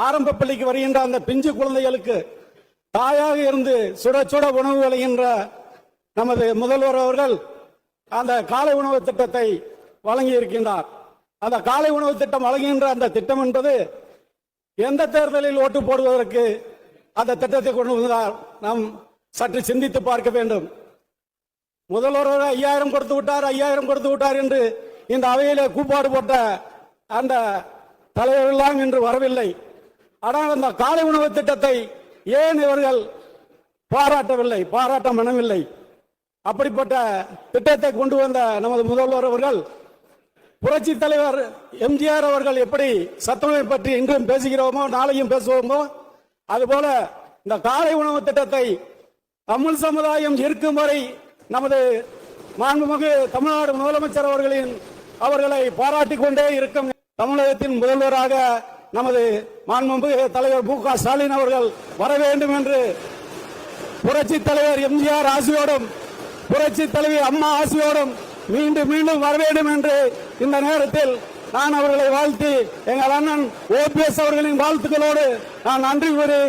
ஆரம்ப பள்ளிக்கு வருகின்ற அந்த பிஞ்சு குழந்தைகளுக்கு தாயாக இருந்து சுட சுட உணவு வழங்குகின்ற நமது முதல்வர் அவர்கள் அந்த காலை உணவு திட்டத்தை வழங்கி இருக்கின்றார். அந்த காலை உணவு திட்டம் வழங்குகின்ற அந்த திட்டம் என்பது எந்த தேர்தலில் ஓட்டு போடுவதற்கு அந்த திட்டத்தை கொண்டு வந்தார் நாம் சற்று சிந்தித்து பார்க்க வேண்டும். முதல்வர் 5000 கொடுத்து விட்டார் 5000 கொடுத்து விட்டார் என்று இந்த அவையிலே கூப்பாடு போட்ட அந்த தலைவர்களெல்லாம் இன்று வரவில்லை. ஆனால் அந்த காலை உணவு திட்டத்தை ஏன் இவர்கள் பாராட்டவில்லை, பாராட்ட மனமில்லை? அப்படிப்பட்ட திட்டத்தை கொண்டு வந்த நமது முதல்வர் அவர்கள், புரட்சி தலைவர் எம்ஜிஆர் அவர்கள் எப்படி சத்துணவை பற்றி இன்றும் பேசுகிறோமோ நாளையும் பேசுவோமோ, அதுபோல இந்த காலை உணவு திட்டத்தை தமிழ் சமுதாயம் இருக்கும் வரை நமது மாண்புமிகு தமிழ்நாடு முதலமைச்சர் அவர்களை பாராட்டிக் கொண்டே இருக்கும். தமிழகத்தின் முதல்வராக நமது மாண்புமிகு தலைவர் மு.க. ஸ்டாலின் அவர்கள் வர வேண்டும் என்று புரட்சி தலைவர் எம்ஜிஆர் ஆசியோடும் புரட்சி தலைவி அம்மா ஆசியோடும் மீண்டும் மீண்டும் வர வேண்டும் என்று இந்த நேரத்தில் நான் அவர்களை வாழ்த்தி எங்கள் அண்ணன் OPS அவர்களின் வாழ்த்துக்களோடு நான் நன்றி கூறி